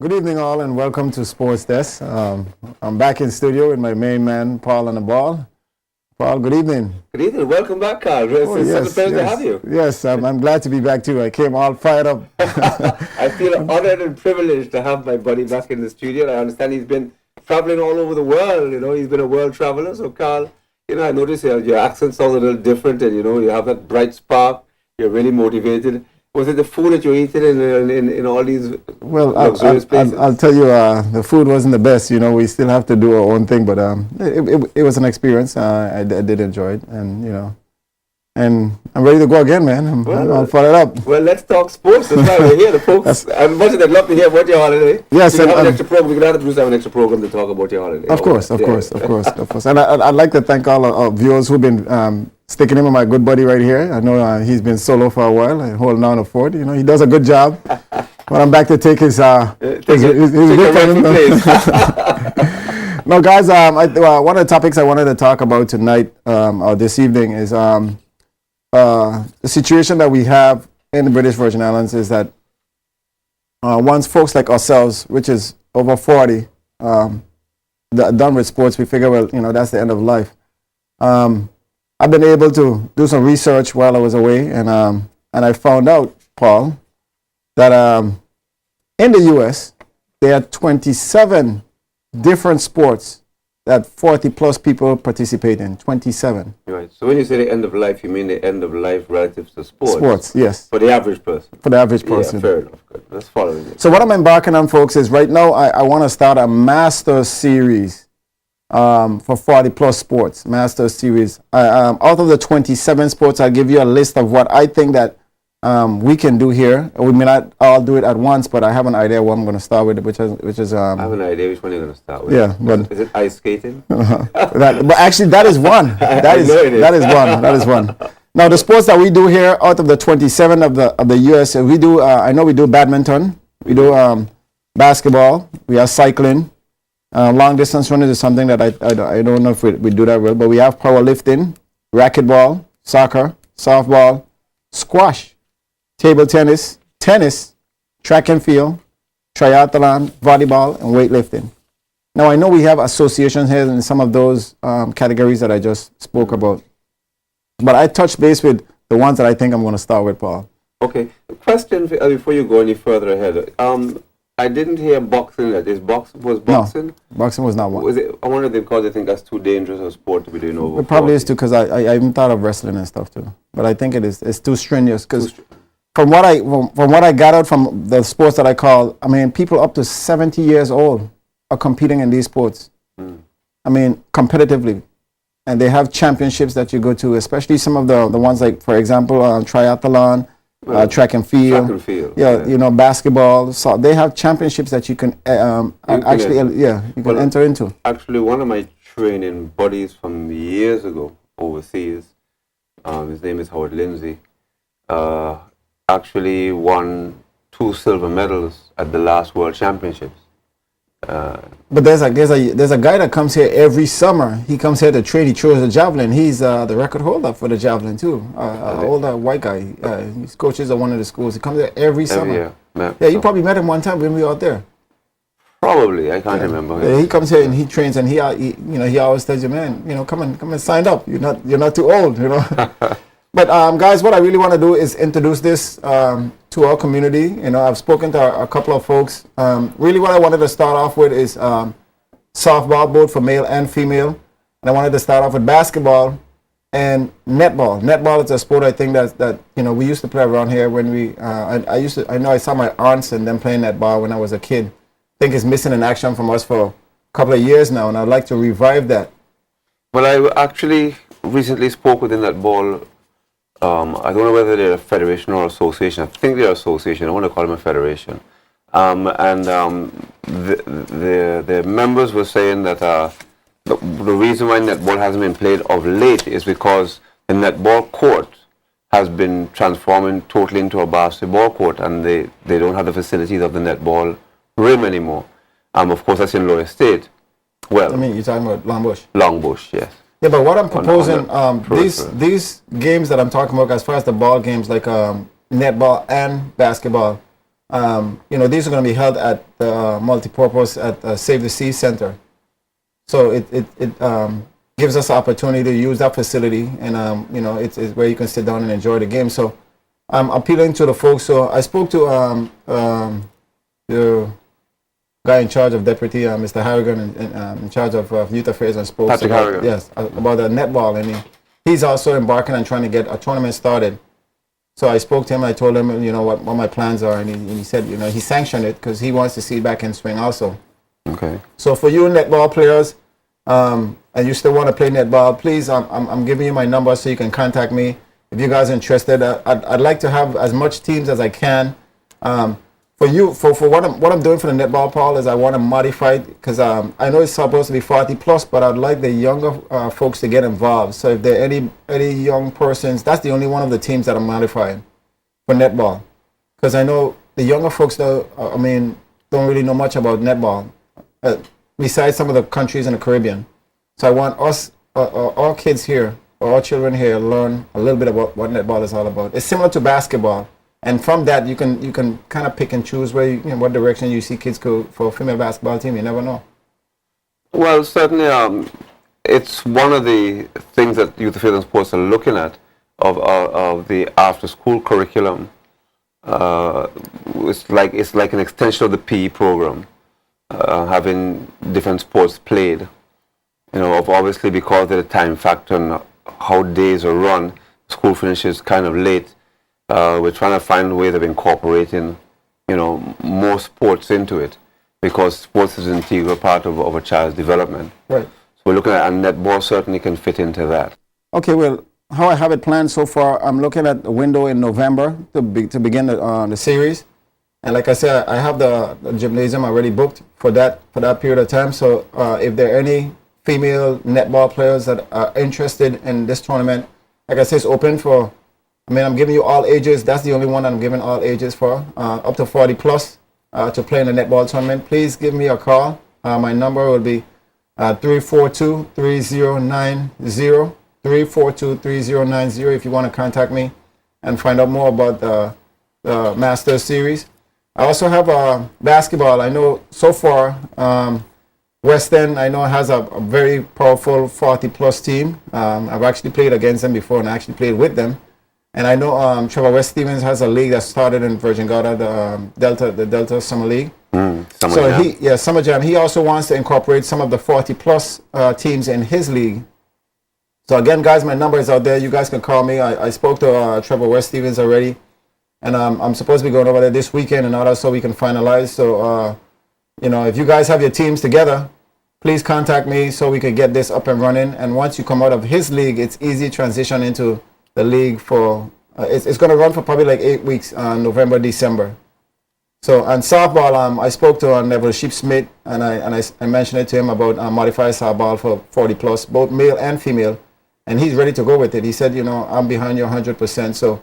Good evening, all, and welcome to Sports Desk. I'm back in studio with my main man, Paul, on the ball. Paul, good evening. Good evening. Welcome back, Carl. It's such a pleasure to have you. Yes, I'm glad to be back too. I came all fired up. I feel honored and privileged to have my buddy back in the studio. I understand he's been traveling all over the world. He's been a world traveler. So, Carl, I noticed your accent sounds a little different, and you have that bright spark. You're really motivated. Was it the food that you eaten in all these luxurious places? I'll tell you, the food wasn't the best. We still have to do our own thing, but it was an experience. I did enjoy it, and I'm ready to go again, man. I'm fired up. Well, let's talk sports. That's why we're here, the folks. As much as I'd love to hear about your holiday. Yes, we have an extra program. We're going to have an extra program to talk about your holiday. Of course. And I'd like to thank all our viewers who've been sticking in with my good buddy right here. I know he's been solo for a while and holding down the fort. He does a good job. But I'm back to take his place. No, guys, one of the topics I wanted to talk about tonight or this evening is the situation that we have in the British Virgin Islands is that once folks like ourselves, which is over 40, done with sports, we figure, well, that's the end of life. I've been able to do some research while I was away, and I found out, Paul, that in the U.S., there are 27 different sports that 40-plus people participate in. 27. Right. So when you say the end of life, you mean the end of life relative to sports? Sports, yes. For the average person? For the average person. Yeah, fair enough. Good. Let's follow it. So what I'm embarking on, folks, is right now I want to start a Masters series for 40-plus sports, Masters series. Out of the 27 sports, I'll give you a list of what I think that we can do here. We may not all do it at once, but I have an idea what I'm going to start with, which is I have an idea which one you're going to start with. Yeah, but is it ice skating? But actually, that is one. That is one. Now, the sports that we do here, out of the 27 of the US, we do. I know we do badminton, we do basketball, we have cycling. Long distance running is something that I don't know if we do that well, but we have powerlifting, racquetball, soccer, softball, squash, table tennis, track and field, triathlon, volleyball, and weightlifting. Now, I know we have associations here in some of those categories that I just spoke about, but I touched base with the ones that I think I'm going to start with, Paul. Okay. Question before you go any further ahead. I didn't hear boxing. Was boxing? No, boxing was not one. Was it? I wonder if because they think that's too dangerous a sport to be doing over. It probably is too, because I even thought of wrestling and stuff too. But I think it's too strenuous. Because from what I gathered from the sports that I call, people up to 70 years old are competing in these sports. Competitively, and they have championships that you go to, especially some of the ones like, for example, triathlon. Track and field. Yeah, basketball. So they have championships that you can enter into. Actually, one of my training buddies from years ago overseas, his name is Howard Lindsay, actually won 2 silver medals at the last World Championships. But there's a guy that comes here every summer. He comes here to train. He throws the javelin. He's the record holder for the javelin too. Older white guy. His coaches at one of the schools. He comes here every summer. Yeah, you probably met him one time when we were out there. Probably, I can't remember. Yeah, he comes here and he trains, and he always tells you, man, come and sign up. You're not too old, But guys, what I really want to do is introduce this to our community. I've spoken to a couple of folks. Really, what I wanted to start off with is softball, both for male and female. And I wanted to start off with basketball and netball. Netball is a sport I think that we used to play around here when we. I saw my aunts and them playing netball when I was a kid. I think it's missing in action from us for a couple of years now, and I'd like to revive that. Well, I actually recently spoke with the netball. I don't know whether they're a federation or association. I think they're an association. I want to call them a federation. The members were saying that the reason why netball hasn't been played of late is because the netball court has been transforming totally into a basketball court, and they don't have the facilities of the netball rim anymore. Of course, that's in Lower State. Well, you're talking about Longbush? Longbush, yes. Yeah, but what I'm proposing, these games that I'm talking about, as far as the ball games like netball and basketball, these are going to be held at the multipurpose at Save the Sea Center. So it gives us the opportunity to use that facility, and it's where you can sit down and enjoy the game. So I'm appealing to the folks. So I spoke to the guy in charge of Deputy, Mr. Harrigan, in charge of Youth Affairs and Sports. Patrick Harrigan. Yes, about the netball, and he's also embarking on trying to get a tournament started. So I spoke to him. I told him, what my plans are, and he said, he sanctioned it because he wants to see it back in swing also. Okay. So for you netball players, and you still want to play netball, please, I'm giving you my number so you can contact me if you guys are interested. I'd like to have as much teams as I can. For what I'm doing for the netball, Paul, is I want to modify it because I know it's supposed to be 40 plus, but I'd like the younger folks to get involved. So if there are any young persons, that's the only one of the teams that I'm modifying for netball, because I know the younger folks don't really know much about netball besides some of the countries in the Caribbean. So I want us, our kids here, or our children here, learn a little bit about what netball is all about. It's similar to basketball. And from that, you can kind of pick and choose where what direction you see kids go for a female basketball team. You never know. Well, certainly, it's one of the things that Youth Affairs and Sports are looking at of the after-school curriculum. It's like an extension of the PE program, having different sports played. Obviously because of the time factor and how days are run, school finishes kind of late. We're trying to find ways of incorporating, more sports into it, because sports is an integral part of a child's development. Right. So we're looking at, and netball certainly can fit into that. Okay, well, how I have it planned so far, I'm looking at a window in November to begin the series. And like I said, I have the gymnasium already booked for that period of time. So if there are any female netball players that are interested in this tournament, like I said, it's open for, I'm giving you all ages. That's the only one I'm giving all ages for, up to 40 plus to play in the netball tournament. Please give me a call. My number will be 342-3090, 342-3090 if you want to contact me and find out more about the Masters Series. I also have basketball. I know so far West End, I know, has a very powerful 40 plus team. I've actually played against them before and I actually played with them. And I know Trevor West Stevens has a league that started in Virgin Gorda, the Delta Summer League. Summer Jam. He also wants to incorporate some of the 40 plus teams in his league. So again, guys, my number is out there. You guys can call me. I spoke to Trevor West Stevens already, and I'm supposed to be going over there this weekend and all that, so we can finalize. So if you guys have your teams together, please contact me so we can get this up and running. And once you come out of his league, it's easy transition into the league for it's going to run for probably like 8 weeks, November, December. So on softball, I spoke to Neville Sheep-Smith, and I mentioned it to him about modified softball for 40 plus, both male and female, and he's ready to go with it. He said, I'm behind you 100%. So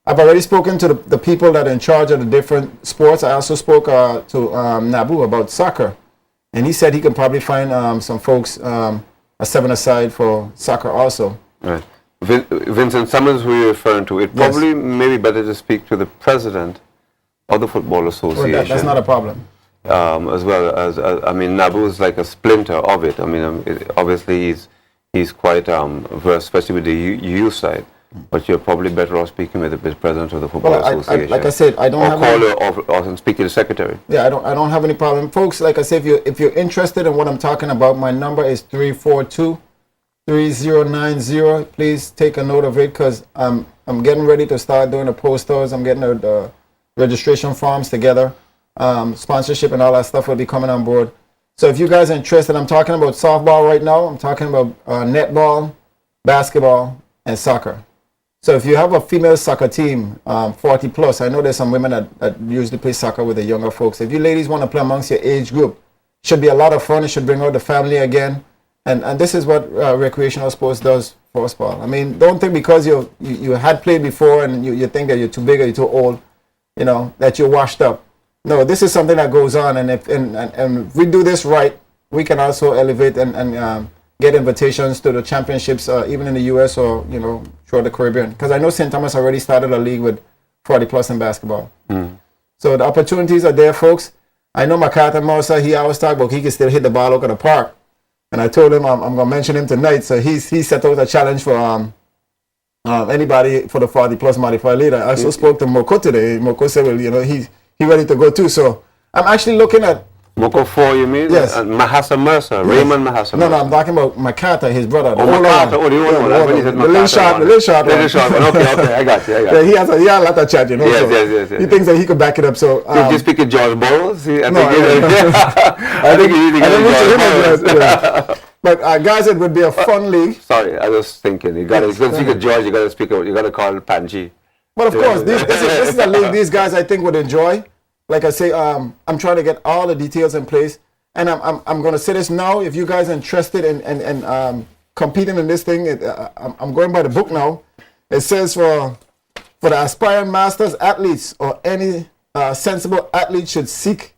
I've already spoken to the people that are in charge of the different sports. I also spoke to Nabu about soccer, and he said he can probably find some folks a 7-a-side for soccer also. Right. Vincent Summers, who you're referring to, it probably may be better to speak to the president of the Football Association. Well, that's not a problem. As well as Nabu is like a splinter of it. Obviously he's quite versed, especially with the youth side. But you're probably better off speaking with the president of the Football Association. Like I said, I don't have or speak to the secretary. Yeah, I don't have any problem, folks. Like I said, if you're interested in what I'm talking about, my number is 342-3090. Please take a note of it, because I'm getting ready to start doing the posters. I'm getting the registration forms together. Sponsorship and all that stuff will be coming on board. So if you guys are interested, I'm talking about softball right now. I'm talking about netball, basketball, and soccer. So if you have a female soccer team, 40 plus, I know there's some women that usually play soccer with the younger folks. If you ladies want to play amongst your age group, it should be a lot of fun. It should bring out the family again. And this is what recreational sports does for us, Paul. Don't think because you had played before and you think that you're too big or you're too old, that you're washed up. No, this is something that goes on. And if we do this right, we can also elevate and get invitations to the championships, even in the U.S. or, throughout the Caribbean. Because I know St. Thomas already started a league with 40 plus in basketball. So the opportunities are there, folks. I know MacArthur Mercer, he always talk about he can still hit the ball out of the park. And I told him I'm going to mention him tonight. So he set out a challenge for anybody for the 40-plus modified leader. I also spoke to Moko today. Moko said, well, you know, he's ready to go too. So I'm actually looking at... Moko 4, you mean? Yes. Mahasa Mercer, yes. Raymond Mahasa Mercer. No, I'm talking about MacArthur, his brother. The MacArthur, the little short one. Okay, I got you. Yeah, he has a lot of chat, you know. Yes. He thinks that he could back it up. So did you speak to George Burroughs? I think you need to get him. But guys, it would be a fun league. Sorry, I was thinking. You got to speak to George. You got to speak. You got to call Panji. But of course, this is a league these guys I think would enjoy. Like I say, I'm trying to get all the details in place, and I'm going to say this now. If you guys are interested in competing in this thing, I'm going by the book now. It says for the aspiring masters athletes or any sensible athlete should seek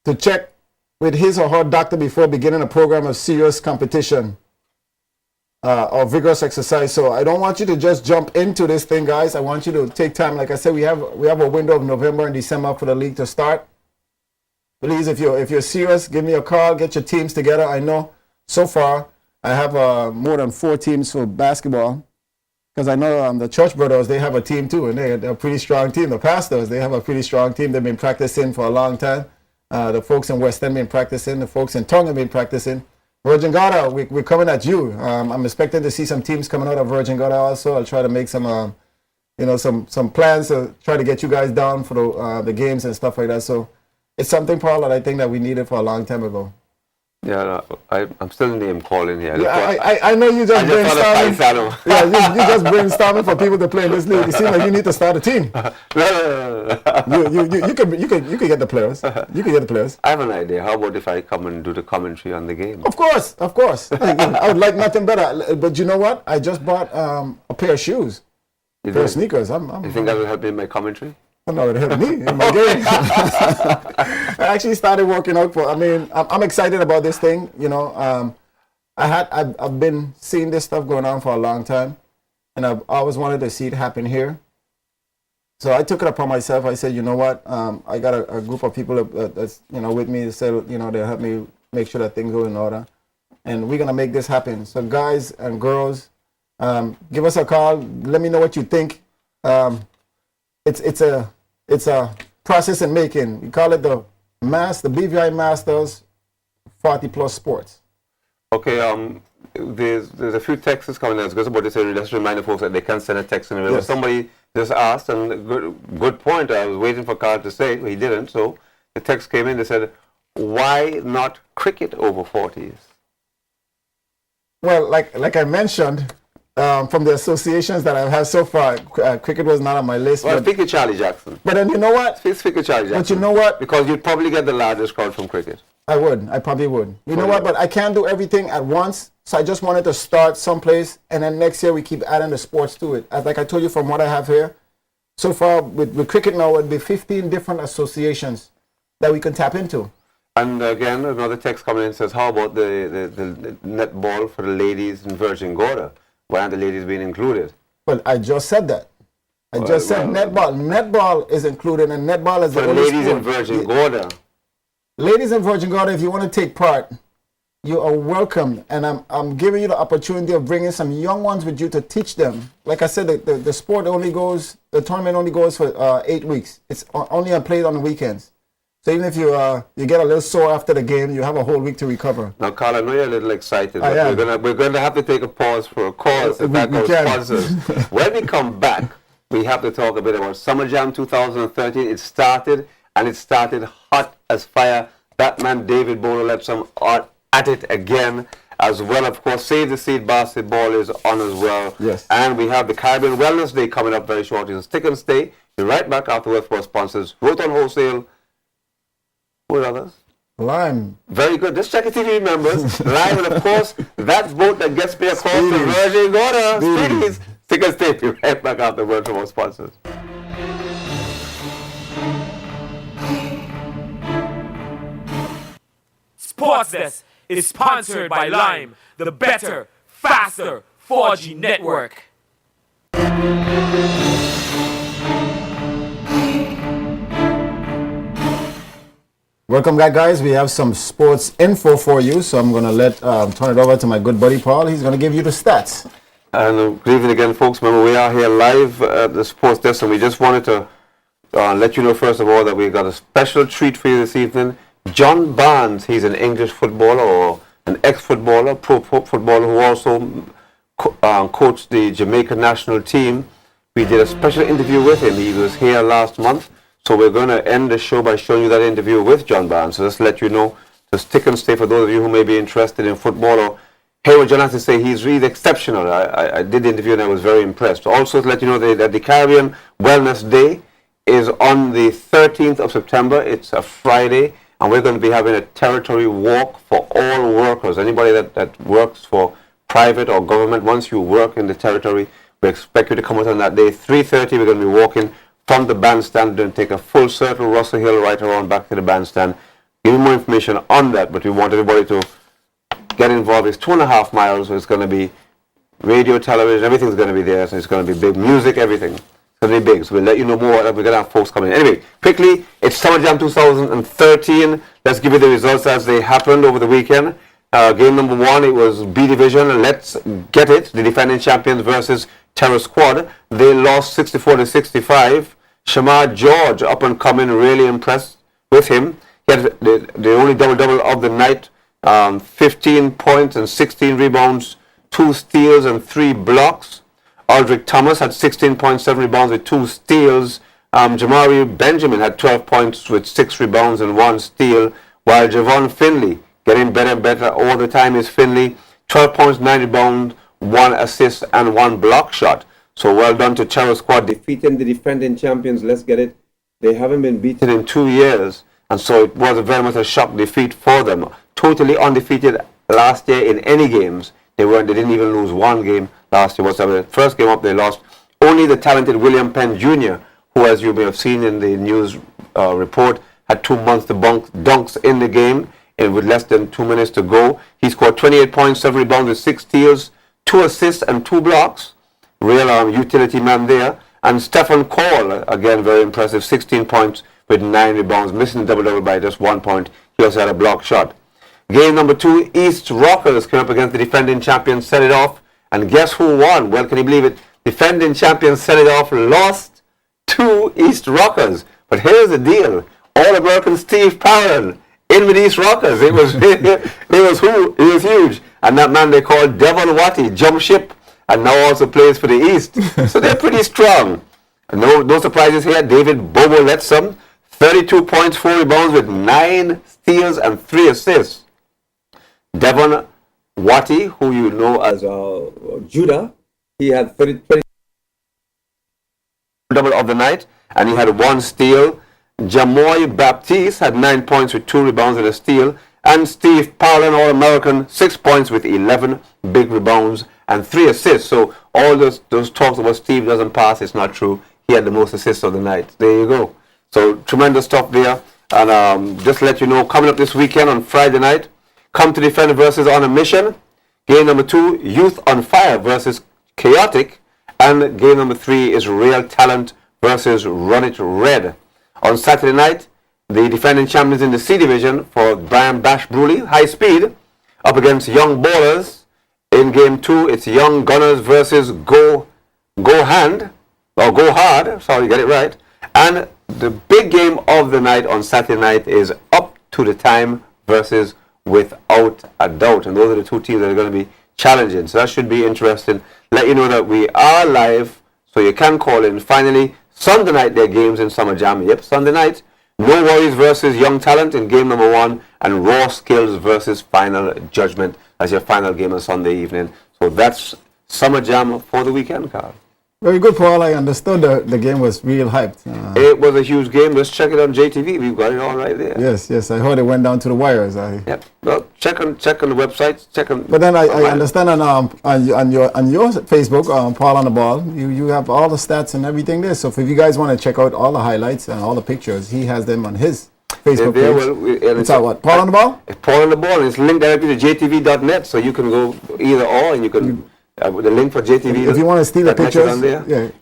to check with his or her doctor before beginning a program of serious competition or vigorous exercise. So I don't want you to just jump into this thing, guys. I want you to take time. Like I said, we have a window of November and December for the league to start. Please, if you're serious, give me a call. Get your teams together. I know so far I have more than 4 teams for basketball, because I know the Church Brothers, they have a team too, and they're a pretty strong team. The Pastors, they have a pretty strong team. They've been practicing for a long time. The folks in West End been practicing. The folks in Tonga been practicing. Virgin Gorda, we're coming at you. I'm expecting to see some teams coming out of Virgin Gorda also. I'll try to make some, some plans to try to get you guys down for the games and stuff like that. So it's something, Paul, that I think that we needed for a long time ago. Yeah, I'm still name calling here. Yeah, I know you just brainstorming. Yeah, you just brainstorming for people to play in this league. It seems like you need to start a team. No. You can get the players. You can get the players. I have an idea. How about if I come and do the commentary on the game? Of course. I would like nothing better. But you know what? I just bought a pair of shoes, a pair of sneakers. You think that will help me in my commentary? No, it helped me in my game. I actually started working out I'm excited about this thing. You know, I've been seeing this stuff going on for a long time, and I've always wanted to see it happen here. So I took it upon myself. I said, you know what? I got a group of people that's with me. Said, they'll help me make sure that things go in order, and we're gonna make this happen. So guys and girls, give us a call. Let me know what you think. It's a process in making. We call it the BVI Masters 40+ Sports. Okay, there's a few texts coming in. It's about this area. Just remind the folks that they can send a text in the middle. Yes. Somebody just asked, and good point. I was waiting for Carl to say it, but he didn't. So the text came in. They said, why not cricket over 40s? Well, like I mentioned, from the associations that I've had so far, cricket was not on my list. Well, speak to Charlie Jackson. But then you know what? Speak to Charlie Jackson. But you know what? Because you'd probably get the largest crowd from cricket. I probably would. You know what? But I can't do everything at once. So I just wanted to start someplace, and then next year we keep adding the sports to it. Like I told you, from what I have here, so far with cricket now, it would be 15 different associations that we can tap into. And again, another text coming in says, how about the netball for the ladies in Virgin Gorda? Why aren't the ladies being included? Well, I just said that. I just said netball. Netball is included, and netball is for the ladies in Virgin Gorda. Ladies in Virgin Gorda, if you want to take part, you are welcome, and I'm giving you the opportunity of bringing some young ones with you to teach them. Like I said, the tournament only goes for 8 weeks. It's only played on the weekends. So even if you get a little sore after the game, you have a whole week to recover. Now, Carl, I know you're a little excited, but we're going to have to take a pause for a cause to back our sponsors. When we come back, we have to talk a bit about Summer Jam 2013. It started hot as fire. Batman David Bolo left some art at it again, as well. Of course, Save the Seed basketball is on as well. Yes. And we have the Caribbean Wellness Day coming up very shortly. So stick and stay. Be right back afterwards for our sponsors. Roton Wholesale. What others? Lime. Very good. Just check it if you remember. Lime, and of course, that boat that gets me across the Virgin Gorda. Speedies. Stick and stay. Be right back afterwards for our sponsors. Sports Desk is sponsored by Lime, the better, faster 4G network. Welcome back, guys. We have some sports info for you, so I'm going to turn it over to my good buddy Paul. He's going to give you the stats. And good evening again, folks. Remember, we are here live at the Sports Desk, and we just wanted to let you know, first of all, that we got a special treat for you this evening. John Barnes, he's an English footballer or an ex-footballer, pro footballer who also coached the Jamaica national team. We did a special interview with him. He was here last month. So we're going to end the show by showing you that interview with John Barnes. So just let you know, to stick and stay for those of you who may be interested in football or hear what John has to say. He's really exceptional. I did the interview and I was very impressed. Also to let you know that the Caribbean Wellness Day is on the 13th of September. It's a Friday, and we're going to be having a territory walk for all workers. Anybody that works for private or government, once you work in the territory, we expect you to come out on that day. 3:30, we're going to be walking from the bandstand and take a full circle, Russell Hill, right around back to the bandstand. Give you more information on that, but we want everybody to get involved. It's 2.5 miles, so it's going to be radio, television, everything's going to be there. So it's going to be big music, everything. It's going to be big. So we'll let you know more. We're going to have folks coming in. Anyway, quickly, it's Summer Jam 2013. Let's give you the results as they happened over the weekend. Game number 1, it was B Division. Let's get it. The defending champions versus Terror Squad. They lost 64-65. Shamar George, up and coming, really impressed with him. He had the only double of the night, 15 points and 16 rebounds, 2 steals and 3 blocks. Aldrich Thomas had 16.7 rebounds with 2 steals. Jamari Benjamin had 12 points with 6 rebounds and 1 steal, while Javon Finley, getting better and better all the time, is Finley, 12 points, 9 rebounds, 1 assist and 1 block shot. So well done to Terror Squad, defeating the defending champions. Let's get it. They haven't been beaten in 2 years, and so it was very much a shock defeat for them. Totally undefeated last year in any games. They didn't even lose 1 game last year whatsoever. The first game up they lost. Only the talented William Penn Jr., who, as you may have seen in the news report, had 2 monster dunks in the game, and with less than 2 minutes to go, he scored 28 points, 7 rebounds with 6 steals, 2 assists and 2 blocks. Real utility man there. And Stephen Cole, again very impressive, 16 points with 9 rebounds, missing double by just 1 point. He also had a block shot. Game number 2, East Rockers came up against the defending champions, set it off, and guess who won? Well, can you believe it? Defending champions set it off, lost to East Rockers. But here's the deal: All-American Steve Parron in with East Rockers. It was huge. And that man they called Devon Watty jumped ship and now also plays for the East. So they're pretty strong. No surprises here. David Bobo Letsum, 32 points, 4 rebounds with 9 steals and 3 assists. Devon Watty, who you know as Judah, he had 20 double of the night, and he had 1 steal. Jamoy Baptiste had 9 points with 2 rebounds and a steal. And Steve Parlin, All-American, 6 points with 11 big rebounds and 3 assists. So all those talks about Steve doesn't pass, it's not true. He had the most assists of the night. There you go. So tremendous stuff there. And just to let you know, coming up this weekend on Friday night, Come to Defend versus On a Mission. Game number 2, Youth on Fire versus Chaotic. And game number 3 is Real Talent versus Run It Red. On Saturday night, the defending champions in the C Division for Brian Bash Bruley, High Speed, up against Young Ballers. In game 2, it's Young Gunners versus Go Hard. Sorry, get it right. And the big game of the night on Saturday night is Up to the Time versus Without a Doubt. And those are the 2 teams that are going to be challenging. So that should be interesting. Let you know that we are live, so you can call in. Finally, Sunday night, there are games in Summer Jam. Yep, Sunday night. No Worries versus Young Talent in game number 1, and Raw Skills versus Final Judgment as your final game on Sunday evening. So that's Summer Jam for the weekend, Carl. Very good, Paul. I understood the game was real hyped. It was a huge game. Let's check it on JTV. We've got it all right there. Yes. I heard it went down to the wires. Yep. Well, check on the website. But then I understand on your Facebook, Paul on the Ball, you have all the stats and everything there. So if you guys want to check out all the highlights and all the pictures, he has them on his Facebook page. It's what? Paul on the Ball? It's Paul on the Ball. It's linked directly to jtv.net, so you can go either or, and you can. The link for JTV. If you want to steal the pictures,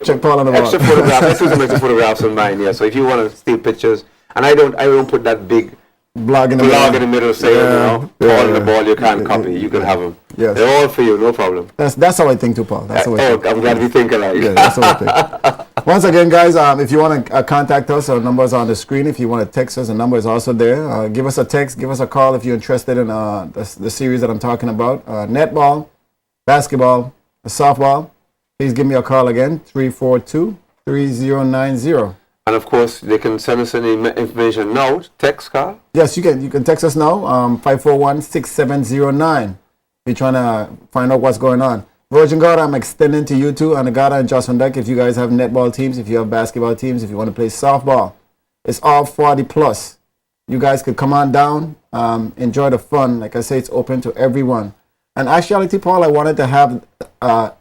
check Paul on the Ball. Extra photographs. I still some extra photographs on mine. Yeah. So if you want to steal pictures, and I don't put that big blog in the blog middle. in the middle saying, all the ball you can't copy. You can have them. Yes. They're all for you, no problem. That's how I think too, Paul. That's how I think. I'm glad we think alike. Yeah, that's how I think. Once again, guys, if you want to contact us, our number is on the screen. If you want to text us, the number is also there. Give us a text, give us a call if you're interested in the series that I'm talking about. Netball, basketball, softball. Please give me a call again, 342-3090. And of course, they can send us any information now. Text, Carl? Yes, you can. You can text us now, 541-6709. If you're trying to find out what's going on. Virgin Garda, I'm extending to you too, and the Garda and Jocelyn Deck. If you guys have netball teams, if you have basketball teams, if you want to play softball, it's all 40 plus. You guys could come on down, enjoy the fun. Like I say, it's open to everyone. And actuality, Paul, I wanted to have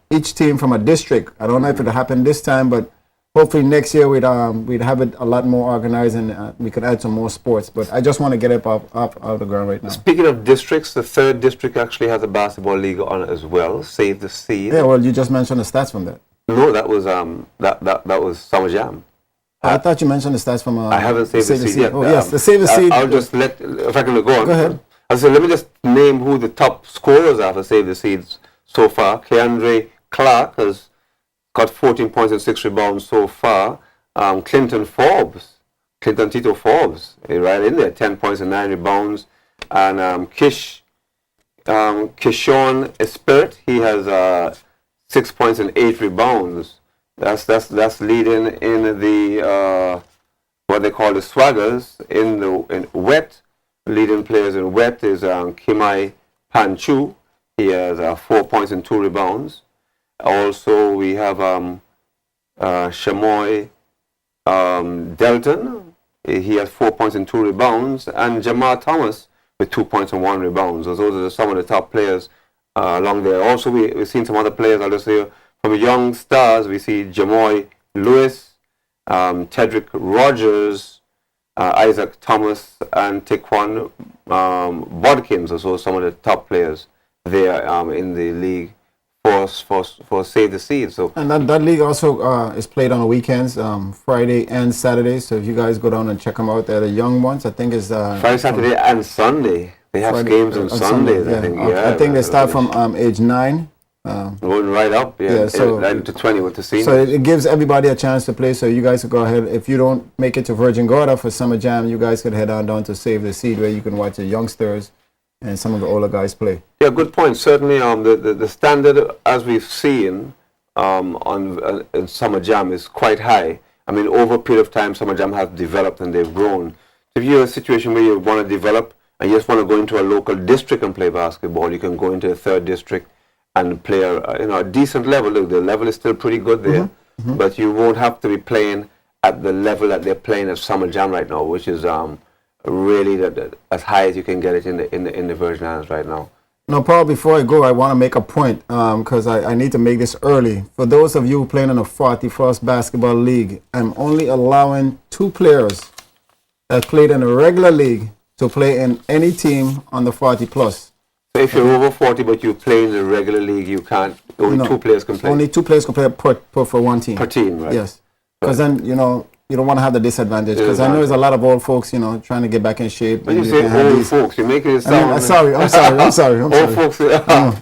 each team from a district. I don't know if it'll happen this time, but hopefully next year we'd have it a lot more organized and we could add some more sports. But I just want to get it up out of the ground right now. Speaking of districts, the 3rd district actually has a basketball league on it as well. Save the Seed. Yeah, well, you just mentioned the stats from that. No, that was that was Summer Jam. I thought you mentioned the stats from. I haven't saved the seed yet. Oh yes, the Save the Seed. I'll just if I can go on. Go ahead. I said, let me just name who the top scorers are for Save the Seeds so far. Keandre Clark has got 14 points and 6 rebounds so far. Clinton Tito Forbes, right in there, 10 points and 9 rebounds. And Kishon Espert, he has 6 points and 8 rebounds. That's leading in the what they call the swaggers in wet. Leading players in wet is Kimai Panchu. He has 4 points and 2 rebounds. Also, we have Shamoy Delton. He has 4 points and 2 rebounds. And Jamar Thomas with 2 points and 1 rebound. So those are some of the top players along there. Also, we've seen some other players. I'll just say from young stars, we see Jamoy Lewis, Tedrick Rogers, Isaac Thomas, and Taekwon Bodkins. So some of the top players there in the league for Save the Seed. So and that league also is played on the weekends, Friday and Saturday. So if you guys go down and check them out, they're the young ones. I think it's Friday, Saturday, and Sunday. They have Friday, games on Sundays. yeah. I think. I think they start from age 9. Going right up, so 9 to 20 with the seniors. So it gives everybody a chance to play. So you guys could go ahead. If you don't make it to Virgin Gorda for Summer Jam, you guys could head on down to Save the Seed, where you can watch the youngsters and some of the older guys play. Yeah, good point. Certainly, the standard as we've seen in Summer Jam is quite high. I mean, over a period of time, Summer Jam has developed and they've grown. So if you're in a situation where you want to develop and you just want to go into a local district and play basketball, you can go into a 3rd district and play a decent level. Look, the level is still pretty good there, but you won't have to be playing at the level that they're playing at Summer Jam right now, which is really as high as you can get it in the Virgin Islands right now. Now, Paul, before I go, I want to make a point because I need to make this early. For those of you playing in a 41st Basketball League, I'm only allowing 2 players that played in a regular league to play in any team on the 40 plus. So if you're over 40 but you play in the regular league, you can't. Only 2 players can play. Only 2 players can play for one team. Per team, right? Yes. Because then you don't want to have the disadvantage. Because I know there's a lot of old folks, trying to get back in shape. When you say old folks, you make it sound. I'm sorry. I'm sorry. Old folks. What are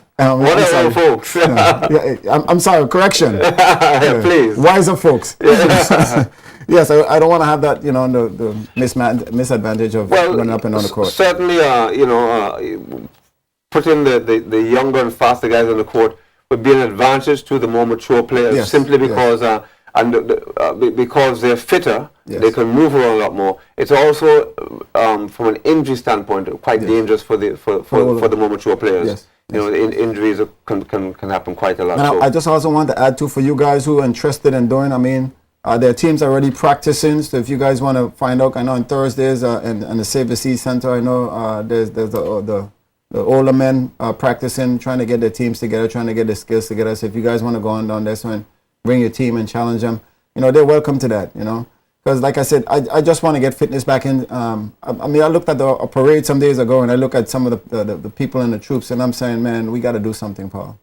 old folks? I'm sorry. Correction. Yeah, please. Wiser folks. Yes, I don't want to have that, the misadvantage of running up and down the court. Certainly, putting the younger and faster guys on the court would be an advantage to the more mature players, simply because because they're fitter, they can move around a lot more. It's also from an injury standpoint quite dangerous for the more mature players. Injuries can happen quite a lot. And I just also want to add too, for you guys who are interested in doing, there are teams already practicing, so if you guys want to find out, I know on Thursdays and the Save the Seed Center, I know there's the older men practicing, trying to get their teams together, trying to get their skills together. So if you guys want to go on down there and bring your team and challenge them, they're welcome to that, Because like I said, I just want to get fitness back in. I looked at a parade some days ago, and I look at some of the people in the troops, and I'm saying, man, we got to do something, Paul.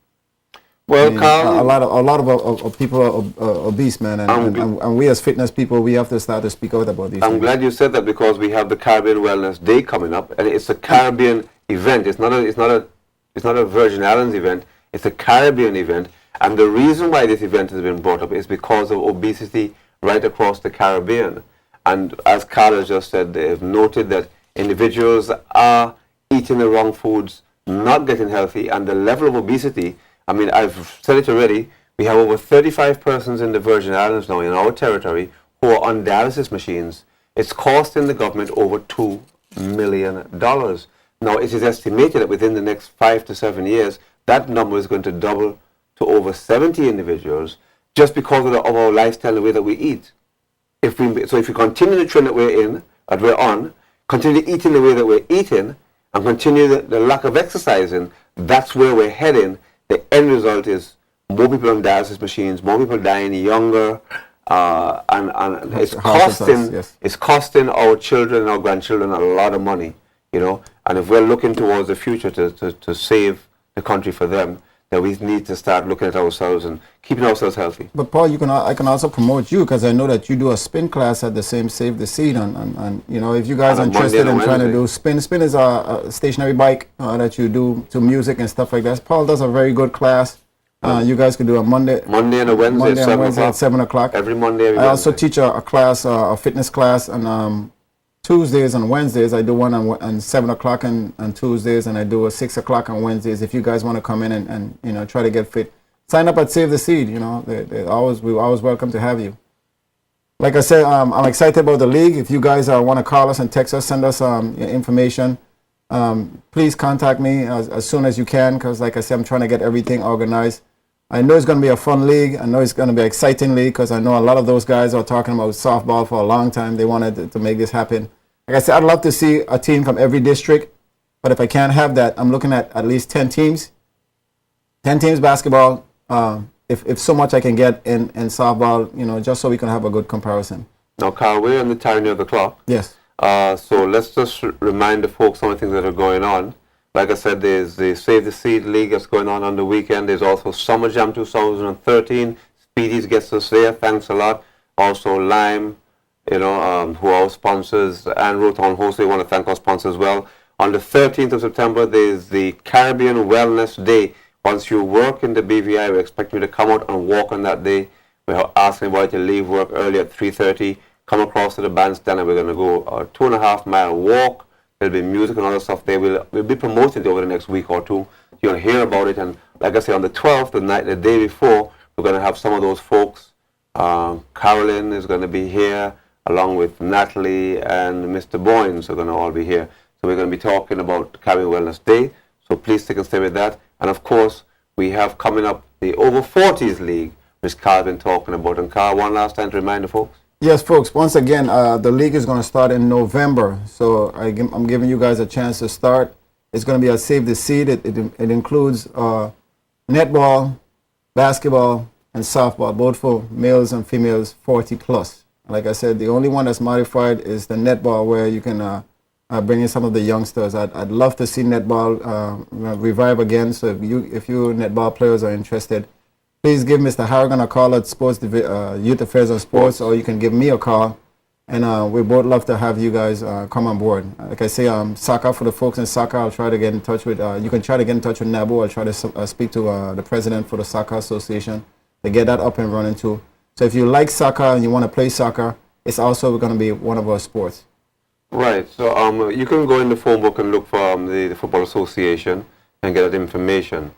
Well, I mean, Carl, a lot of people are obese, man, and we as fitness people, we have to start to speak out about these I'm things. glad you said that because we have the Caribbean Wellness Day coming up, and it's a Caribbean event. It's not a Virgin Islands event. It's a Caribbean event, and the reason why this event has been brought up is because of obesity right across the Caribbean. And as Carl has just said, they've noted that individuals are eating the wrong foods, not getting healthy, and the level of obesity. I mean, I've said it already. We have over 35 persons in the Virgin Islands now in our territory who are on dialysis machines. It's costing the government over $2 million. Now, it is estimated that within the next 5 to 7 years, that number is going to double to over 70 individuals just because of our lifestyle and the way that we eat. If we continue the trend that we're on, continue eating the way that we're eating, and continue the lack of exercising, that's where we're heading. The end result is more people on dialysis machines, more people dying younger, and it's costing our children and our grandchildren a lot of money, you know. And if we're looking towards the future to save the country for them, then we need to start looking at ourselves and keeping ourselves healthy. But Paul, I can also promote you because I know that you do a spin class at the same Save the Seed, and you know, if you guys are interested in trying to do spin is a stationary bike that you do to music and stuff like that. Paul does a very good class. You guys could do a Monday and a Wednesday, at 7 o'clock. Every Monday, every I also Wednesday. teach a class, a fitness class, and Tuesdays and Wednesdays I do one on 7 o'clock on Tuesdays, and I do a 6 o'clock on Wednesdays. If you guys want to come in and you know, try to get fit, sign up at Save the Seed. You know, we're always welcome to have you. Like I said, I'm excited about the league. If you guys want to call us and text us, send us information. Please contact me as soon as you can, because like I said, I'm trying to get everything organized. I know it's going to be a fun league. I know it's going to be an exciting league because I know a lot of those guys are talking about softball for a long time. They wanted to make this happen. Like I said, I'd love to see a team from every district, but if I can't have that, I'm looking at least 10 teams. 10 teams basketball, if so much I can get in softball, you know, just so we can have a good comparison. Now, Carl, we're on the tyranny of the clock. Yes. So let's just remind the folks some of the things that are going on. Like I said, there's the Save the Seed League that's going on the weekend. There's also Summer Jam 2013. Speedies gets us there. Thanks a lot. Also Lime, you know, who are our sponsors, and Rotown Host. We want to thank our sponsors as well. On the 13th of September, there's the Caribbean Wellness Day. Once you work in the BVI, we expect you to come out and walk on that day. We're asking everybody to leave work early at 3:30. Come across to the bandstand, and we're going to go a 2.5-mile walk. There'll be music and other stuff there. We'll be promoting it over the next week or two. You'll hear about it. And like I say, on the 12th, the day before, we're going to have some of those folks. Carolyn is going to be here, along with Natalie and Mr. Boynes are going to all be here. So we're going to be talking about Caribbean Wellness Day. So please stick and stay with that. And of course, we have coming up the Over 40s League, which Carl's been talking about. And Carl, one last time to remind the folks. Yes, folks. Once again, the league is going to start in November, so I'm giving you guys a chance to start. It's going to be a Save the Seed. It includes netball, basketball, and softball, both for males and females, 40 plus. Like I said, the only one that's modified is the netball, where you can bring in some of the youngsters. I'd love to see netball revive again. So if you netball players are interested, please give Mr. Harrigan a call at Youth Affairs and Sports, or you can give me a call, and we both love to have you guys come on board. Like I say, soccer, for the folks in soccer, I'll try to get in touch with, you can try to get in touch with NABU. I'll try to speak to the president for the Soccer Association to get that up and running too. So if you like soccer and you want to play soccer, it's also going to be one of our sports. Right, so you can go in the phone book and look for the Football Association and get that information.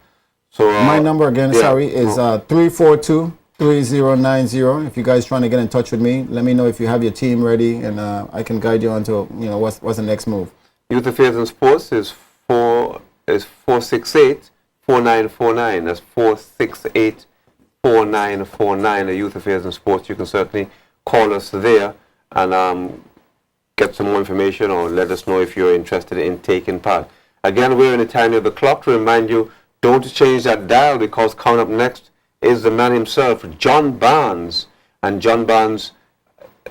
So my number again, is 342-3090. If you guys trying to get in touch with me, let me know if you have your team ready, and I can guide you onto, you know, what's the next move. Youth Affairs and Sports is 468-4949. That's 468-4949. The Youth Affairs and Sports. You can certainly call us there and get some more information, or let us know if you're interested in taking part. Again, we're in the tyranny of the clock. To remind you, don't change that dial, because coming up next is the man himself, John Barnes. And John Barnes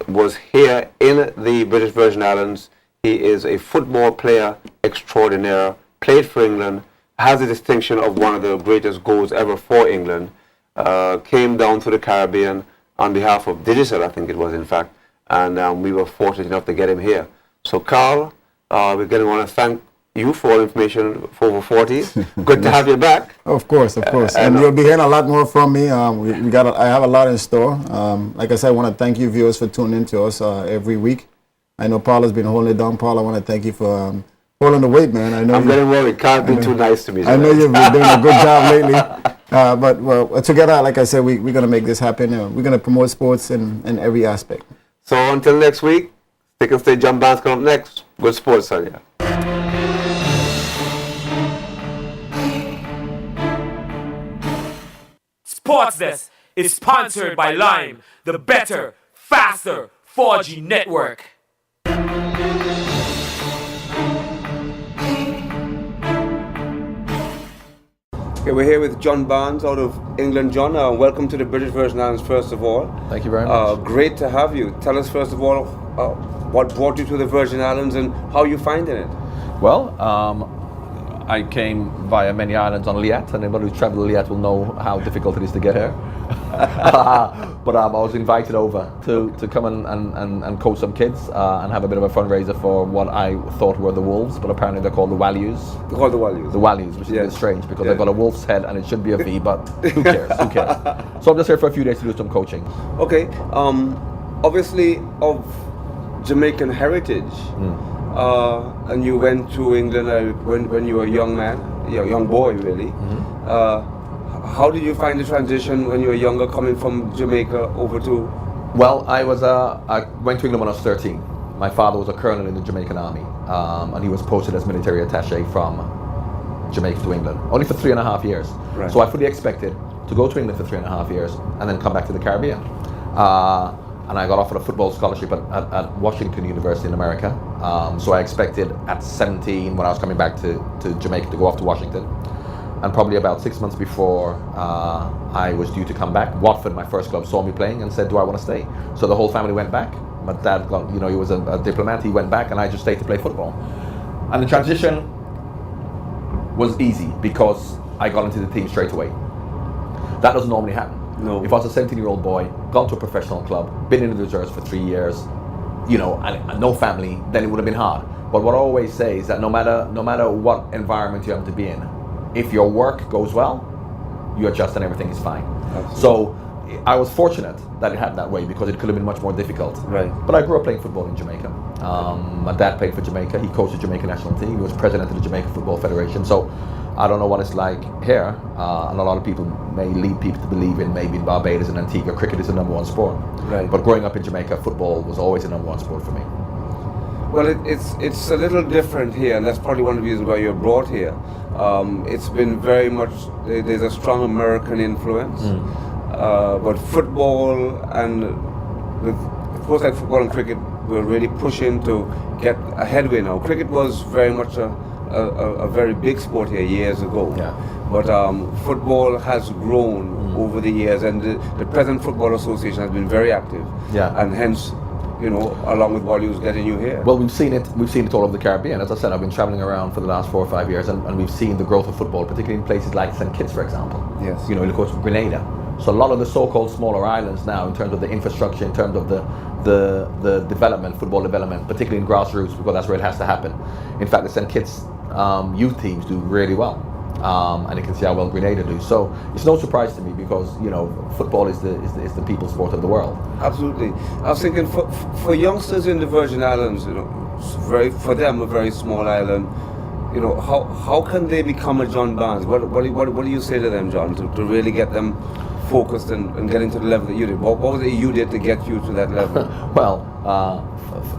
was here in the British Virgin Islands. He is a football player extraordinaire, played for England, has the distinction of one of the greatest goals ever for England, came down to the Caribbean on behalf of Digicel, I think it was, in fact, and we were fortunate enough to get him here. So, Carl, we're going to want to thank you for all information for over 40s. Good to have you back. Of course, of course. And you'll be hearing a lot more from me. I have a lot in store. Like I said, I want to thank you viewers for tuning in to us every week. I know Paul has been holding it down. Paul, I want to thank you for holding the weight, man. I know I'm getting worried. Can't be too nice to me. I know you've been doing a good job lately. But well, together, like I said, we're going to make this happen. We're going to promote sports in every aspect. So until next week, Stick and Stay John Barnes come up next. Good sports, son. Yeah. Sports Desk is sponsored by Lime, the better, faster 4G network. Okay, we're here with John Barnes out of England. John, welcome to the British Virgin Islands, first of all. Thank you very much. Great to have you. Tell us, first of all, what brought you to the Virgin Islands and how you finding it? Well, I came via many islands on Liat, and anybody who's traveled to Liat will know how difficult it is to get here. But I was invited over to come and coach some kids and have a bit of a fundraiser for what I thought were the wolves, but apparently they're called the Wallius. They're called the Wallius. The Wallius, which is a bit strange because they've got a wolf's head and it should be a V, but who cares? Who cares? So I'm just here for a few days to do some coaching. Okay, obviously of Jamaican heritage, and you went to England when you were a young man, young boy really. How did you find the transition when you were younger, coming from Jamaica over to? Well, I went to England when I was 13. My father was a colonel in the Jamaican army, and he was posted as military attaché from Jamaica to England, only for 3.5 years. Right. So I fully expected to go to England for 3.5 years and then come back to the Caribbean. And I got offered a football scholarship at Washington University in America. So I expected at 17, when I was coming back to Jamaica, to go off to Washington. And probably about 6 months before I was due to come back, Watford, my first club, saw me playing and said, do I want to stay? So the whole family went back. My dad, he was a diplomat, he went back, and I just stayed to play football. And the transition was easy because I got into the team straight away. That doesn't normally happen. No. If I was a 17-year-old boy, gone to a professional club, been in the reserves for 3 years, and no family, then it would have been hard. But what I always say is that no matter what environment you have to be in, if your work goes well, you adjust and everything is fine. Absolutely. So I was fortunate that it happened that way because it could have been much more difficult. Right. But I grew up playing football in Jamaica. My dad played for Jamaica. He coached the Jamaican national team. He was president of the Jamaica Football Federation. So I don't know what it's like here. And a lot of people may lead people to believe in maybe in Barbados and Antigua, cricket is the #1 sport. Right. But growing up in Jamaica, football was always the #1 sport for me. Well, it's a little different here, and that's probably one of the reasons why you're brought here. It's been very much, there's a strong American influence, but football and with sports like football and cricket were really pushing to get a headway now. Cricket was very much a very big sport here years ago, but football has grown over the years, and the present Football Association has been very active, and hence, along with Wallius getting you here. Well, we've seen it all over the Caribbean. As I said, I've been traveling around for the last 4 or 5 years, and we've seen the growth of football, particularly in places like St. Kitts, for example. Yes. Of course, Grenada. So a lot of the so-called smaller islands now, in terms of the infrastructure, in terms of the development, football development, particularly in grassroots, because that's where it has to happen. In fact, the St. Kitts youth teams do really well. And you can see how well Grenada do. So it's no surprise to me because football is the people's sport of the world. Absolutely. I was thinking for youngsters in the Virgin Islands, for them a very small island. How can they become a John Barnes? What do you say to them, John, to really get them focused and getting to the level that you did? What was it you did to get you to that level? Well,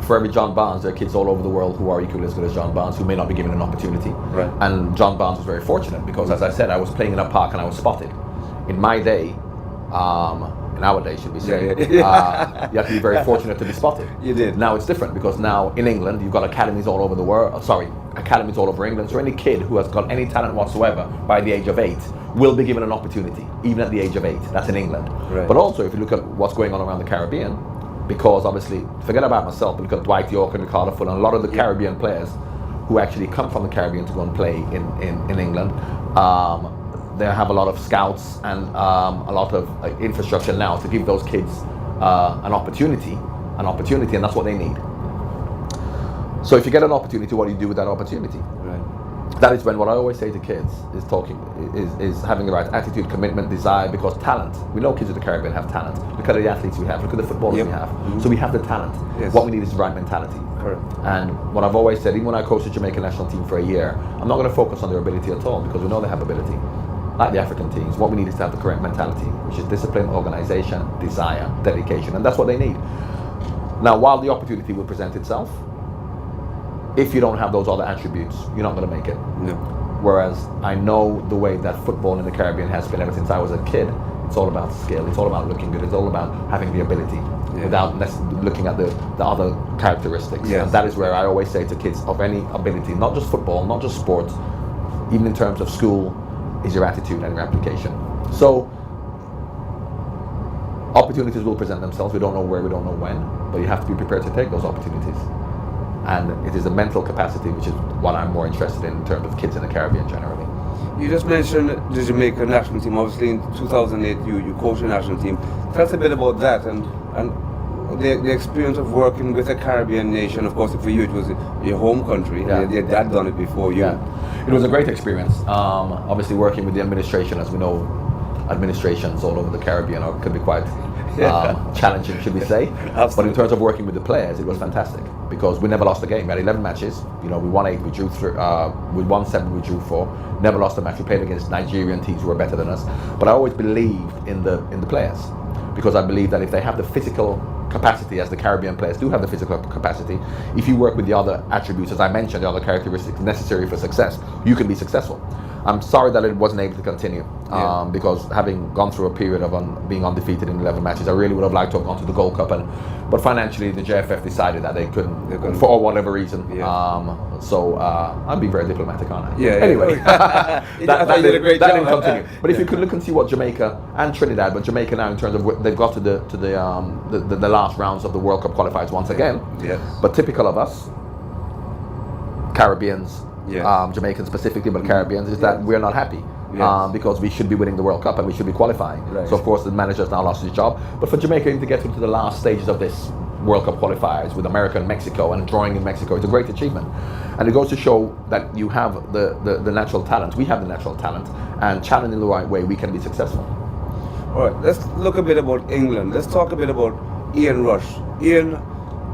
for every John Barnes, there are kids all over the world who are equally as good as John Barnes who may not be given an opportunity. Right. And John Barnes was very fortunate because, as I said, I was playing in a park and I was spotted. In my day, in our day, should we say, you have to be very fortunate to be spotted. You did. Now it's different because now in England, you've got academies all over the world. Academies all over England. So any kid who has got any talent whatsoever by the age of 8 will be given an opportunity, even at the age of 8. That's in England. Right. But also, if you look at what's going on around the Caribbean, because obviously, forget about myself, but look at Dwight York and Ricardo Fuller, and a lot of the Caribbean players who actually come from the Caribbean to go and play in England. They have a lot of scouts and a lot of infrastructure now to give those kids an opportunity, and that's what they need. So if you get an opportunity, what do you do with that opportunity? Right. That is when what I always say to kids is having the right attitude, commitment, desire, because talent. We know kids in the Caribbean have talent. Look at the athletes we have. Look at the footballers we have. So we have the talent. Yes. What we need is the right mentality. Correct. And what I've always said, even when I coached the Jamaican national team for a year, I'm not going to focus on their ability at all, because we know they have ability. Like the African teams, what we need is to have the correct mentality, which is discipline, organization, desire, dedication, and that's what they need. Now, while the opportunity will present itself, if you don't have those other attributes, you're not going to make it. No. Whereas I know the way that football in the Caribbean has been ever since I was a kid. It's all about skill. It's all about looking good. It's all about having the ability without looking at the other characteristics. Yes. And that is where I always say to kids of any ability, not just football, not just sports, even in terms of school, is your attitude and your application. So opportunities will present themselves. We don't know where, we don't know when, but you have to be prepared to take those opportunities. And it is a mental capacity, which is what I'm more interested in terms of kids in the Caribbean generally. You just mentioned the Jamaican national team. Obviously, in 2008, you coached the national team. Tell us a bit about that and the experience of working with a Caribbean nation. Of course, for you, it was your home country. Yeah. Your dad done it before you. Yeah. It was a great experience. Obviously, working with the administration, as we know, administrations all over the Caribbean could be quite challenging, should we say. Absolutely. But in terms of working with the players, it was fantastic, because we never lost a game. We had 11 matches. We won 8, we drew 3, we won 7, we drew 4. Never lost a match. We played against Nigerian teams who were better than us. But I always believed in the players, because I believe that if they have the physical capacity, as the Caribbean players do have the physical capacity, if you work with the other attributes, as I mentioned, the other characteristics necessary for success, you can be successful. I'm sorry that it wasn't able to continue, because having gone through a period of being undefeated in 11 matches, I really would have liked to have gone to the Gold Cup, but financially the JFF decided that they couldn't for whatever reason. So I'd be very diplomatic on it. Anyway, that didn't continue. But if you could look and see what Jamaica and Trinidad, but Jamaica now in terms of they've got to the last rounds of the World Cup qualifiers once again. But typical of us, Caribbeans. Jamaicans specifically, but Caribbeans, is that we're not happy because we should be winning the World Cup and we should be qualifying. So of course the manager's now lost his job. But for Jamaica to get into the last stages of this World Cup qualifiers with America and Mexico and drawing in Mexico, it's a great achievement. And it goes to show that you have the natural talent. We have the natural talent, and challenged in the right way, we can be successful. All right, let's look a bit about England. Let's talk a bit about Ian Rush. Ian,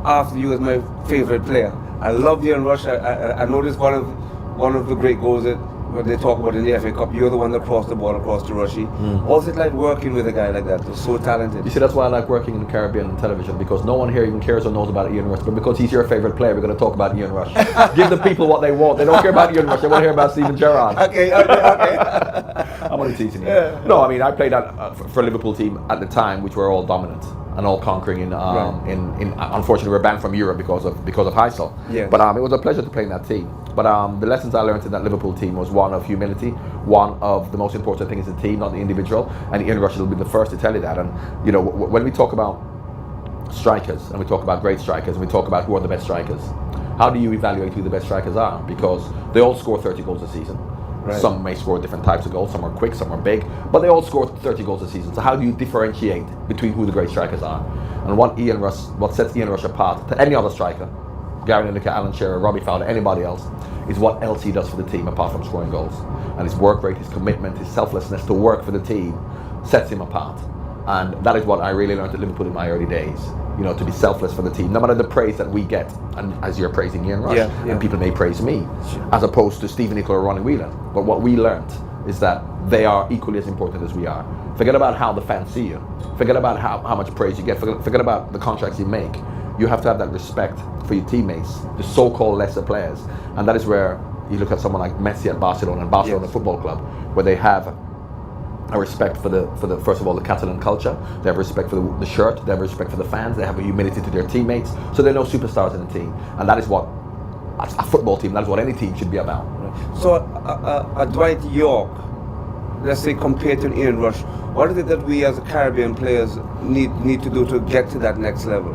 after you, is my favorite player. I love Ian Rush. I noticed one of the great goals that when they talk about in the FA Cup, you're the one that crossed the ball across to Rushy. What's it like working with a guy like that who's so talented? You see, that's why I like working in the Caribbean and television, because no one here even cares or knows about Ian Rush, but because he's your favorite player, we're going to talk about Ian Rush. Give the people what they want. They don't care about Ian Rush, they want to hear about Steven Gerrard. Okay. I'm only teasing you. No, I mean, I played for a Liverpool team at the time, which were all dominant and all conquering unfortunately we're banned from Europe because of Heysel. But it was a pleasure to play in that team. But the lessons I learned in that Liverpool team was one of humility, one of the most important thing is the team, not the individual. And Ian Rush will be the first to tell you that. And when we talk about strikers and we talk about great strikers and we talk about who are the best strikers, how do you evaluate who the best strikers are? Because they all score 30 goals a season. Some may score different types of goals, some are quick, some are big, but they all score 30 goals a season. So how do you differentiate between who the great strikers are? And what sets Ian Rush apart to any other striker, Gary Lineker, Alan Shearer, Robbie Fowler, anybody else, is what else he does for the team apart from scoring goals. And his work rate, his commitment, his selflessness to work for the team sets him apart. And that is what I really learned at Liverpool in my early days. To be selfless for the team, no matter the praise that we get, and as you're praising Ian Rush, and people may praise me, as opposed to Stephen Nicol or Ronnie Whelan. But what we learned is that they are equally as important as we are. Forget about how the fans see you. Forget about how much praise you get. Forget about the contracts you make. You have to have that respect for your teammates, the so-called lesser players. And that is where you look at someone like Messi at Barcelona and Barcelona Football Club, where they have a respect for the first of all the Catalan culture. They have respect for the shirt. They have respect for the fans. They have a humility to their teammates. So they're no superstars in the team, and that is what a football team. That is what any team should be about. So a Dwight York, let's say compared to Ian Rush, what is it that we as Caribbean players need to do to get to that next level?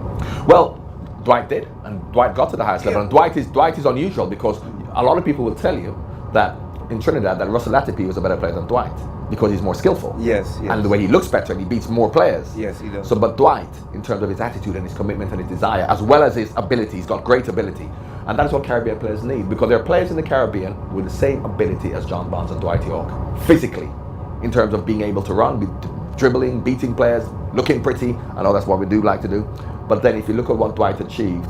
Well, Dwight did, and Dwight got to the highest level. And Dwight is unusual because a lot of people will tell you that in Trinidad that Russell Latipi was a better player than Dwight because he's more skillful. Yes. And the way he looks better, and he beats more players. Yes, he does. So, but Dwight, in terms of his attitude and his commitment and his desire, as well as his ability, he's got great ability. And that's what Caribbean players need, because there are players in the Caribbean with the same ability as John Barnes and Dwight York, physically, in terms of being able to run, dribbling, beating players, looking pretty. I know that's what we do like to do. But then if you look at what Dwight achieved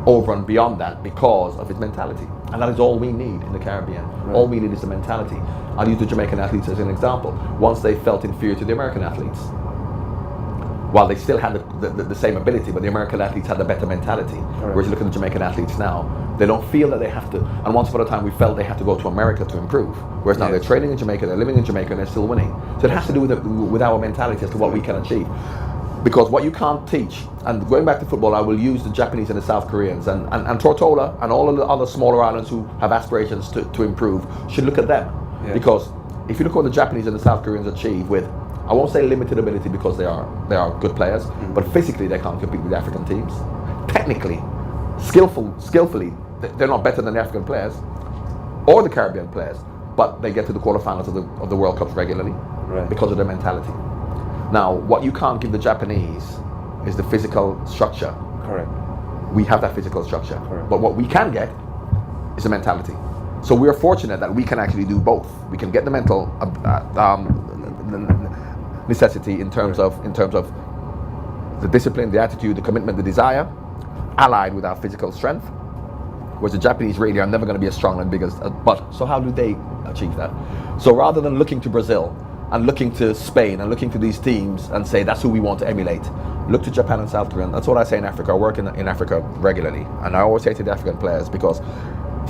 over and beyond that, because of his mentality. And that is all we need in the Caribbean. Right. All we need is the mentality. I'll use the Jamaican athletes as an example. Once they felt inferior to the American athletes, while they still had the same ability, but the American athletes had the better mentality. Right. Whereas you look at the Jamaican athletes now, they don't feel that they have to, and once upon a time we felt they had to go to America to improve. Whereas now they're training in Jamaica, they're living in Jamaica, and they're still winning. So it has to do with our mentality as to what we can achieve. Because what you can't teach, and going back to football, I will use the Japanese and the South Koreans, and Tortola and all of the other smaller islands who have aspirations to improve should look at them. Yeah. Because if you look at what the Japanese and the South Koreans achieve with, I won't say limited ability because they are good players, but physically they can't compete with the African teams. Technically, skillfully, they're not better than the African players or the Caribbean players, but they get to the quarterfinals of the World Cups regularly because of their mentality. Now, what you can't give the Japanese is the physical structure. Correct. We have that physical structure. Correct. But what we can get is the mentality. So we are fortunate that we can actually do both. We can get the mental necessity in terms of the discipline, the attitude, the commitment, the desire, allied with our physical strength. Whereas the Japanese really are never going to be as strong and big as. But so how do they achieve that? So rather than looking to Brazil and looking to Spain and looking to these teams and say that's who we want to emulate, look to Japan and South Korea. That's what I say in Africa. I work in Africa regularly, and I always say to the African players, because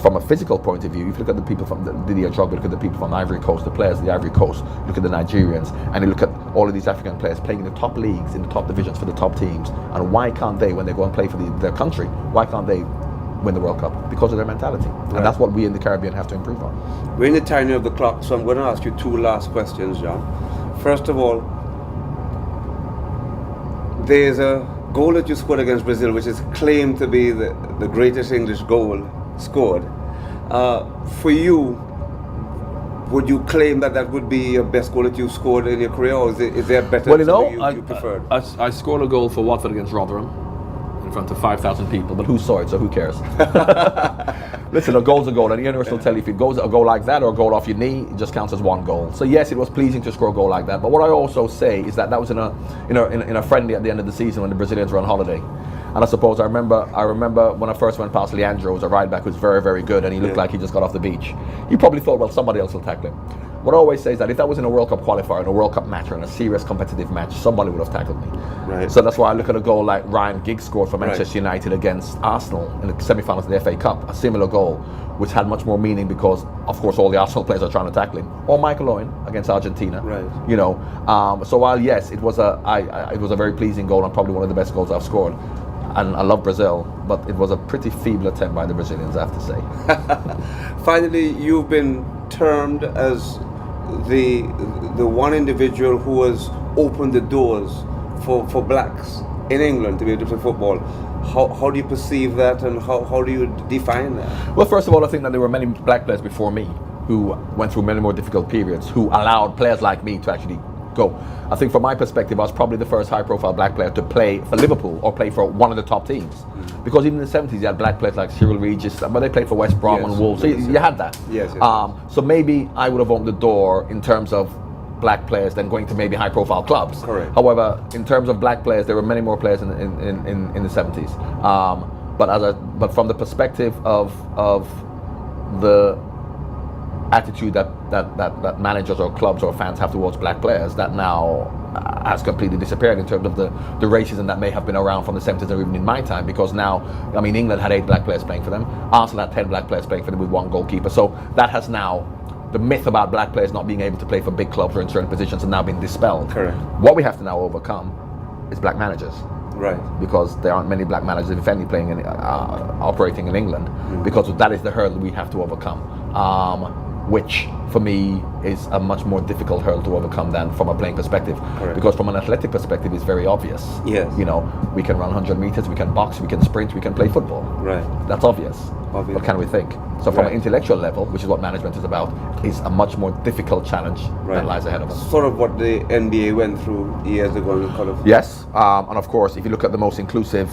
from a physical point of view, if you look at the people from Didier Drogba, look at the people from Ivory Coast, the players of the Ivory Coast, look at the Nigerians, and you look at all of these African players playing in the top leagues, in the top divisions for the top teams. And why can't they, when they go and play for their country, why can't they win the World Cup? Because of their mentality. Right. And that's what we in the Caribbean have to improve on. We're in the timing of the clock, so I'm going to ask you two last questions, John. First of all, there's a goal that you scored against Brazil, which is claimed to be the greatest English goal scored. For you, would you claim that would be your best goal that you scored in your career, or is there better you preferred? I scored a goal for Watford against Rotherham in front of 5,000 people, but who saw it, so who cares? Listen, a goal's a goal, and the universe will tell you if it goes a goal like that or a goal off your knee, it just counts as one goal. So yes, it was pleasing to score a goal like that, but what I also say is that was in a friendly at the end of the season when the Brazilians were on holiday. And I suppose I remember when I first went past Leandro, was a right back who's very, very good, and he looked like he just got off the beach. He probably thought, well, somebody else will tackle him. What I always say is that if that was in a World Cup qualifier, in a World Cup match, or in a serious competitive match, somebody would have tackled me. Right. So that's why I look at a goal like Ryan Giggs scored for Manchester United against Arsenal in the semi-finals of the FA Cup, a similar goal, which had much more meaning because, of course, all the Arsenal players are trying to tackle him. Or Michael Owen against Argentina. Right. You know, so while yes, it was a very pleasing goal and probably one of the best goals I've scored. And I love Brazil, but it was a pretty feeble attempt by the Brazilians, I have to say. Finally, you've been termed as the one individual who has opened the doors for blacks in England to be able to play football. How do you perceive that, and how do you define that? Well, first of all, I think that there were many black players before me who went through many more difficult periods, who allowed players like me to actually go. I think from my perspective, I was probably the first high-profile black player to play for Liverpool or play for one of the top teams. Because even in the 70s, you had black players like Cyril Regis, but they played for West Brom and Wolves. So you had that. Yes. So maybe I would have opened the door in terms of black players than going to maybe high-profile clubs. Correct. However, in terms of black players, there were many more players in the 70s. But from the perspective of the attitude that managers or clubs or fans have towards black players, that now has completely disappeared in terms of the racism that may have been around from the 70s or even in my time, because now, I mean, England had 8 black players playing for them, Arsenal had 10 black players playing for them with 1 goalkeeper, so that has now, the myth about black players not being able to play for big clubs or in certain positions has now been dispelled. Correct. What we have to now overcome is black managers. Right. Because there aren't many black managers, if any, operating in England, because that is the hurdle we have to overcome. which for me is a much more difficult hurdle to overcome than from a playing perspective. Correct. Because from an athletic perspective, it's very obvious. Yes. You know, we can run 100 meters, we can box, we can sprint, we can play football. Right. That's obvious. Obvious. What can we think? So from Right. an intellectual level, which is what management is about, is a much more difficult challenge that lies ahead of us. Sort of what the NBA went through years ago, and kind of. Yes, and of course, if you look at the most inclusive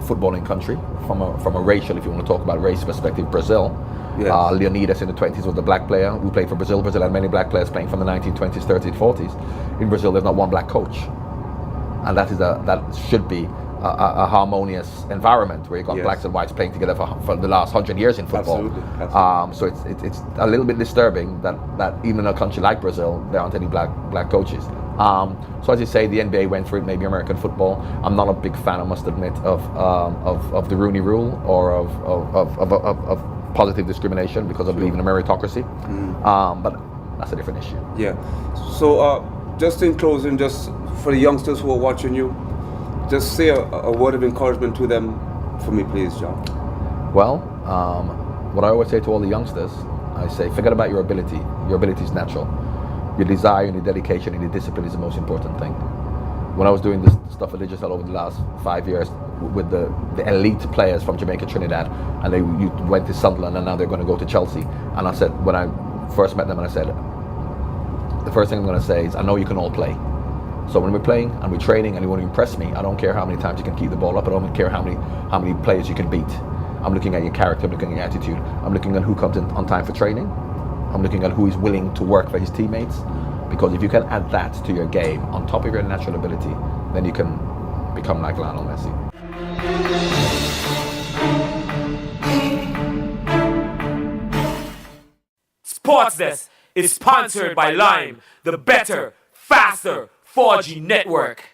footballing country from a racial, if you want to talk about race perspective, Brazil. Yes. Leonidas in the 20s was the black player who played for Brazil. Brazil had many black players playing from the 1920s, 30s, 40s. In Brazil, there's not one black coach, and that should be a harmonious environment where you got Yes. blacks and whites playing together for the last 100 years in football. Absolutely. So it's a little bit disturbing that even in a country like Brazil, there aren't any black coaches. So as you say, the NBA went through it, maybe American football. I'm not a big fan, I must admit, of the Rooney Rule or of positive discrimination, because I believe in a meritocracy. But that's a different issue. Yeah. So just in closing, just for the youngsters who are watching you, just say a word of encouragement to them for me, please, John. Well, what I always say to all the youngsters, I say, forget about your ability. Your ability is natural. Your desire and your dedication and your discipline is the most important thing. When I was doing this stuff at Digicel over the last 5 years with the elite players from Jamaica, Trinidad, and you went to Sunderland and now they're going to go to Chelsea. And I said, when I first met them, and I said, the first thing I'm going to say is, I know you can all play. So when we're playing and we're training and you want to impress me, I don't care how many times you can keep the ball up. I don't care how many players you can beat. I'm looking at your character, I'm looking at your attitude. I'm looking at who comes in on time for training. I'm looking at who is willing to work for his teammates. Because if you can add that to your game on top of your natural ability, then you can become like Lionel Messi. Sports Desk is sponsored by Lime, the better, faster 4G network.